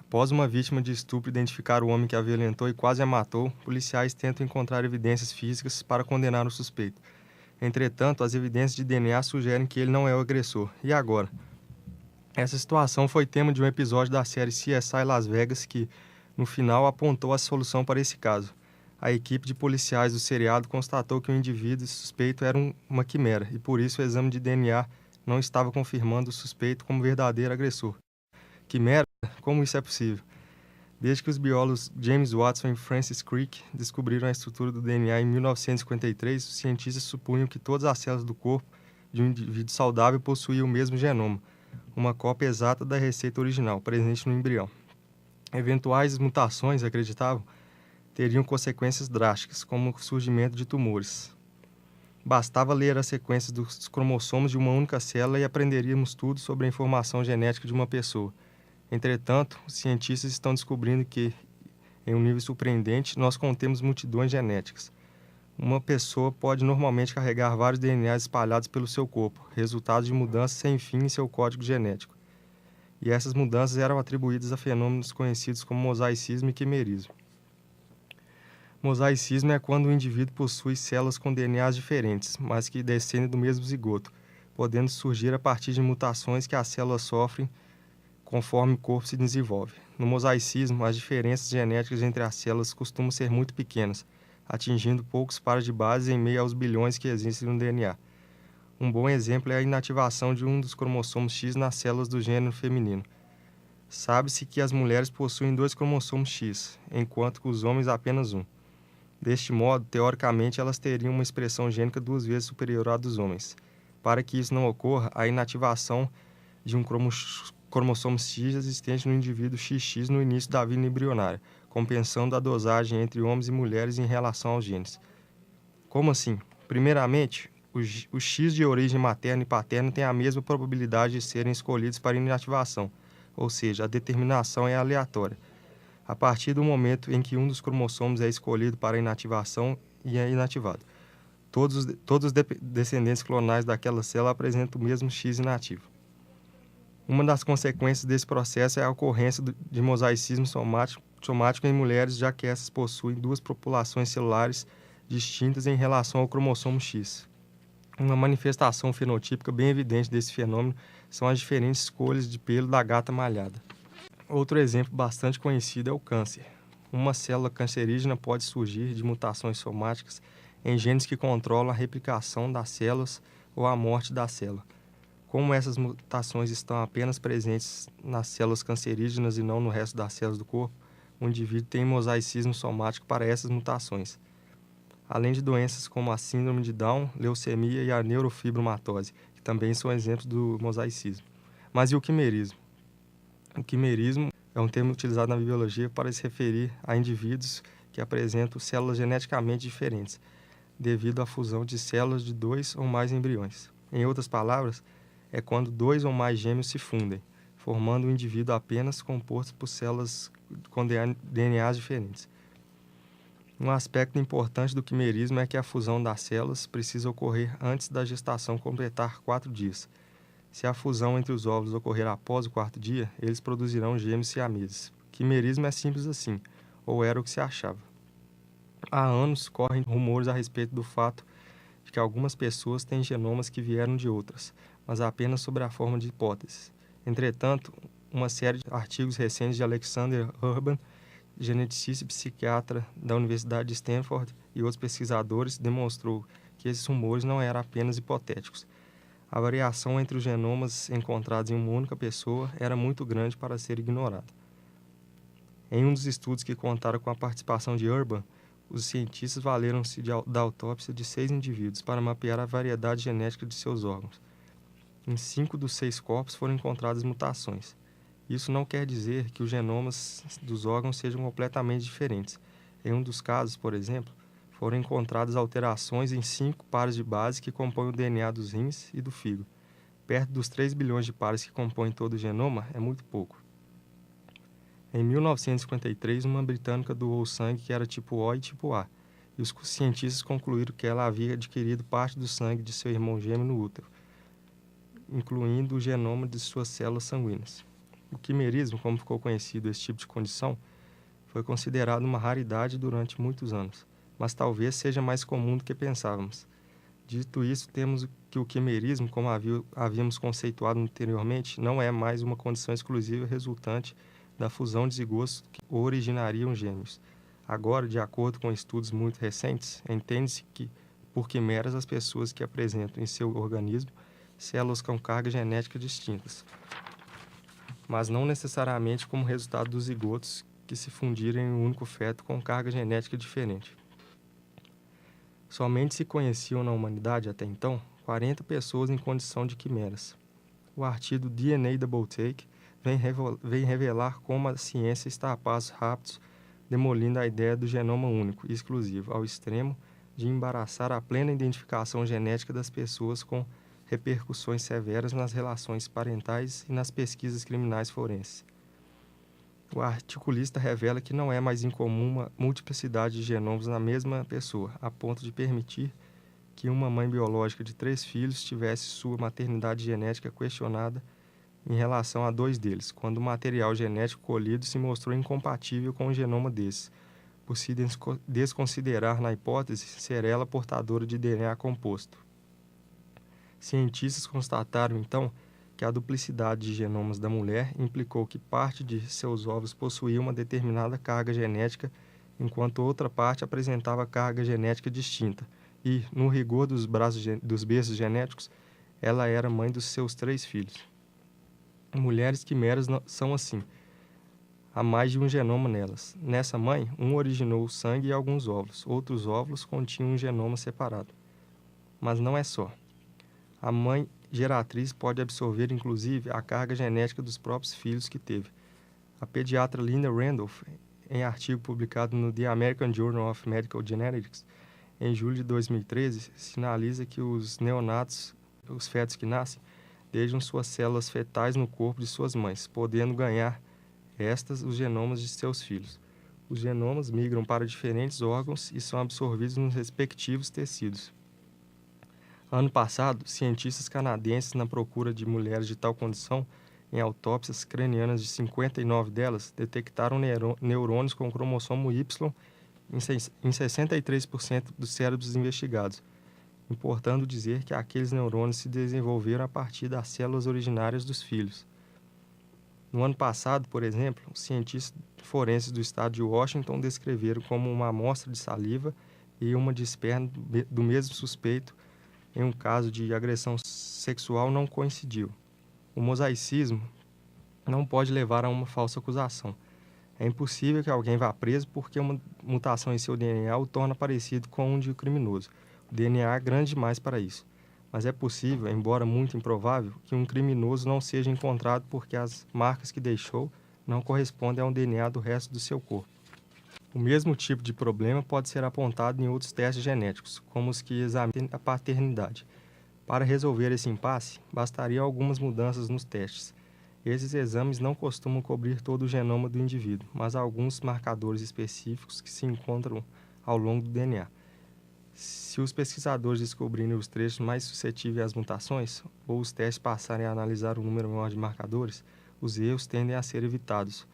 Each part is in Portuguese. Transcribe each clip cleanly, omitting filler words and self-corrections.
Após uma vítima de estupro identificar o homem que a violentou e quase a matou, policiais tentam encontrar evidências físicas para condenar o suspeito. Entretanto, as evidências de DNA sugerem que ele não é o agressor. E agora? Essa situação foi tema de um episódio da série CSI Las Vegas que, no final, apontou a solução para esse caso. A equipe de policiais do seriado constatou que o indivíduo suspeito era uma quimera e, por isso, o exame de DNA não estava confirmando o suspeito como verdadeiro agressor. Quimera? Como isso é possível? Desde que os biólogos James Watson e Francis Crick descobriram a estrutura do DNA em 1953, os cientistas supunham que todas as células do corpo de um indivíduo saudável possuíam o mesmo genoma, uma cópia exata da receita original, presente no embrião. Eventuais mutações, acreditavam, teriam consequências drásticas, como o surgimento de tumores. Bastava ler as sequências dos cromossomos de uma única célula e aprenderíamos tudo sobre a informação genética de uma pessoa. Entretanto, os cientistas estão descobrindo que, em um nível surpreendente, nós contemos multidões genéticas. Uma pessoa pode normalmente carregar vários DNAs espalhados pelo seu corpo, resultado de mudanças sem fim em seu código genético. E essas mudanças eram atribuídas a fenômenos conhecidos como mosaicismo e quimerismo. Mosaicismo é quando o indivíduo possui células com DNAs diferentes, mas que descendem do mesmo zigoto, podendo surgir a partir de mutações que as células sofrem conforme o corpo se desenvolve. No mosaicismo, as diferenças genéticas entre as células costumam ser muito pequenas, atingindo poucos pares de bases em meio aos bilhões que existem no DNA. Um bom exemplo é a inativação de um dos cromossomos X nas células do gênero feminino. Sabe-se que as mulheres possuem 2 cromossomos X, enquanto que os homens apenas um. Deste modo, teoricamente, elas teriam uma expressão gênica 2 vezes superior à dos homens. Para que isso não ocorra, a inativação de um cromossomo X existente no indivíduo XX no início da vida embrionária, compensando a dosagem entre homens e mulheres em relação aos genes. Como assim? Primeiramente, os X de origem materna e paterna têm a mesma probabilidade de serem escolhidos para inativação, ou seja, a determinação é aleatória. A partir do momento em que um dos cromossomos é escolhido para inativação e é inativado, todos os descendentes clonais daquela célula apresentam o mesmo X inativo. Uma das consequências desse processo é a ocorrência de mosaicismo somático em mulheres, já que essas possuem 2 populações celulares distintas em relação ao cromossomo X. Uma manifestação fenotípica bem evidente desse fenômeno são as diferentes escolhas de pelo da gata malhada. Outro exemplo bastante conhecido é o câncer. Uma célula cancerígena pode surgir de mutações somáticas em genes que controlam a replicação das células ou a morte da célula. Como essas mutações estão apenas presentes nas células cancerígenas e não no resto das células do corpo, o indivíduo tem mosaicismo somático para essas mutações, além de doenças como a síndrome de Down, leucemia e a neurofibromatose, que também são exemplos do mosaicismo. Mas e o quimerismo? O quimerismo é um termo utilizado na biologia para se referir a indivíduos que apresentam células geneticamente diferentes, devido à fusão de células de 2 ou mais embriões. Em outras palavras, é quando 2 ou mais gêmeos se fundem, formando um indivíduo apenas composto por células com DNAs diferentes. Um aspecto importante do quimerismo é que a fusão das células precisa ocorrer antes da gestação completar 4 dias. Se a fusão entre os óvulos ocorrer após o 4º dia, eles produzirão gêmeos siameses. Quimerismo é simples assim, ou era o que se achava. Há anos correm rumores a respeito do fato de que algumas pessoas têm genomas que vieram de outras, mas apenas sob a forma de hipóteses. Entretanto, uma série de artigos recentes de Alexander Urban, geneticista e psiquiatra da Universidade de Stanford, e outros pesquisadores demonstrou que esses rumores não eram apenas hipotéticos. A variação entre os genomas encontrados em uma única pessoa era muito grande para ser ignorada. Em um dos estudos que contaram com a participação de Urban, os cientistas valeram-se da autópsia de 6 indivíduos para mapear a variedade genética de seus órgãos. Em 5 dos 6 corpos foram encontradas mutações. Isso não quer dizer que os genomas dos órgãos sejam completamente diferentes. Em um dos casos, por exemplo, foram encontradas alterações em 5 pares de bases que compõem o DNA dos rins e do fígado. Perto dos 3 bilhões de pares que compõem todo o genoma, é muito pouco. Em 1953, uma britânica doou sangue que era tipo O e tipo A, e os cientistas concluíram que ela havia adquirido parte do sangue de seu irmão gêmeo no útero, incluindo o genoma de suas células sanguíneas. O quimerismo, como ficou conhecido esse tipo de condição, foi considerado uma raridade durante muitos anos, mas talvez seja mais comum do que pensávamos. Dito isso, temos que o quimerismo, como havíamos conceituado anteriormente, não é mais uma condição exclusiva resultante da fusão de zigotos que originariam gêmeos. Agora, de acordo com estudos muito recentes, entende-se que, por quimeras, as pessoas que apresentam em seu organismo células com cargas genéticas distintas, mas não necessariamente como resultado dos zigotos que se fundirem em um único feto com carga genética diferente. Somente se conheciam na humanidade, até então, 40 pessoas em condição de quimeras. O artigo DNA Double Take vem revelar como a ciência está a passos rápidos, demolindo a ideia do genoma único e exclusivo, ao extremo de embaraçar a plena identificação genética das pessoas com repercussões severas nas relações parentais e nas pesquisas criminais forenses. O articulista revela que não é mais incomum uma multiplicidade de genomas na mesma pessoa, a ponto de permitir que uma mãe biológica de 3 filhos tivesse sua maternidade genética questionada em relação a 2 deles, quando o material genético colhido se mostrou incompatível com o genoma desses, por se desconsiderar na hipótese ser ela portadora de DNA composto. Cientistas constataram, então, que a duplicidade de genomas da mulher implicou que parte de seus ovos possuía uma determinada carga genética, enquanto outra parte apresentava carga genética distinta, e, no rigor dos berços genéticos, ela era mãe dos seus 3 filhos. Mulheres quimeras são assim. Há mais de um genoma nelas. Nessa mãe, um originou o sangue e alguns óvulos. Outros óvulos continham um genoma separado. Mas não é só. A mãe geratriz pode absorver, inclusive, a carga genética dos próprios filhos que teve. A pediatra Linda Randolph, em artigo publicado no The American Journal of Medical Genetics, em julho de 2013, sinaliza que os neonatos, os fetos que nascem, deixam suas células fetais no corpo de suas mães, podendo ganhar estas os genomas de seus filhos. Os genomas migram para diferentes órgãos e são absorvidos nos respectivos tecidos. Ano passado, cientistas canadenses, na procura de mulheres de tal condição, em autópsias cranianas de 59 delas, detectaram neurônios com cromossomo Y em 63% dos cérebros investigados, importando dizer que aqueles neurônios se desenvolveram a partir das células originárias dos filhos. No ano passado, por exemplo, os cientistas forenses do estado de Washington descreveram como uma amostra de saliva e uma de esperma do mesmo suspeito em um caso de agressão sexual não coincidiu. O mosaicismo não pode levar a uma falsa acusação. É impossível que alguém vá preso porque uma mutação em seu DNA o torna parecido com um de um criminoso. O DNA é grande demais para isso. Mas é possível, embora muito improvável, que um criminoso não seja encontrado porque as marcas que deixou não correspondem ao DNA do resto do seu corpo. O mesmo tipo de problema pode ser apontado em outros testes genéticos, como os que examinam a paternidade. Para resolver esse impasse, bastariam algumas mudanças nos testes. Esses exames não costumam cobrir todo o genoma do indivíduo, mas alguns marcadores específicos que se encontram ao longo do DNA. Se os pesquisadores descobrirem os trechos mais suscetíveis às mutações, ou os testes passarem a analisar um número maior de marcadores, os erros tendem a ser evitados.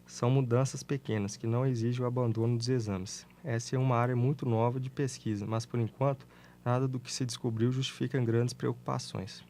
São mudanças pequenas que não exigem o abandono dos exames. Essa é uma área muito nova de pesquisa, mas por enquanto, nada do que se descobriu justifica grandes preocupações.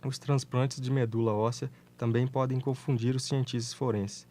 Os transplantes de medula óssea também podem confundir os cientistas forenses.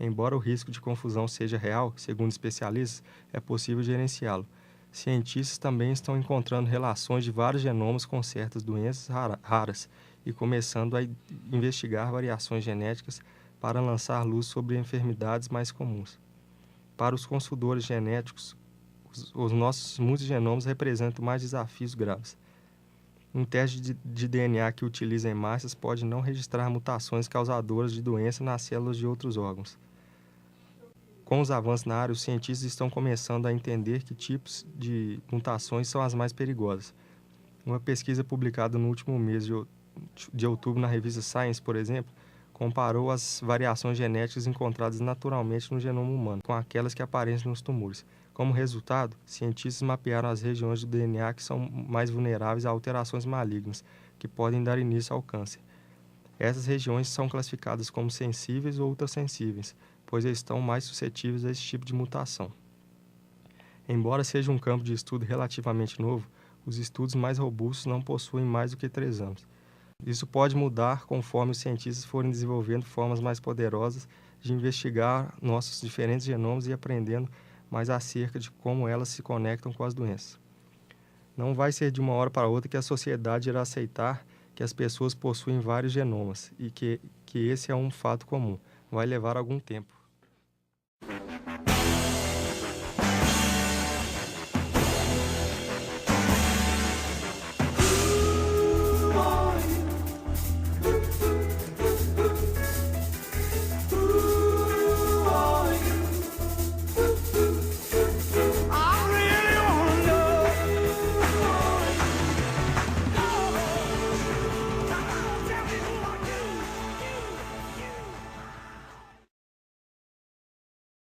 Embora o risco de confusão seja real, segundo especialistas, é possível gerenciá-lo. Cientistas também estão encontrando relações de vários genomas com certas doenças raras e começando a investigar variações genéticas para lançar luz sobre enfermidades mais comuns. Para os consultores genéticos, os nossos multigenomas representam mais desafios graves. Um teste de DNA que utiliza hemácias pode não registrar mutações causadoras de doença nas células de outros órgãos. Com os avanços na área, os cientistas estão começando a entender que tipos de mutações são as mais perigosas. Uma pesquisa publicada no último mês de outubro na revista Science, por exemplo, comparou as variações genéticas encontradas naturalmente no genoma humano com aquelas que aparecem nos tumores. Como resultado, cientistas mapearam as regiões do DNA que são mais vulneráveis a alterações malignas, que podem dar início ao câncer. Essas regiões são classificadas como sensíveis ou ultrassensíveis, pois estão mais suscetíveis a esse tipo de mutação. Embora seja um campo de estudo relativamente novo, os estudos mais robustos não possuem mais do que 3 anos. Isso pode mudar conforme os cientistas forem desenvolvendo formas mais poderosas de investigar nossos diferentes genomas e aprendendo mais acerca de como elas se conectam com as doenças. Não vai ser de uma hora para outra que a sociedade irá aceitar que as pessoas possuem vários genomas e que esse é um fato comum. Vai levar algum tempo.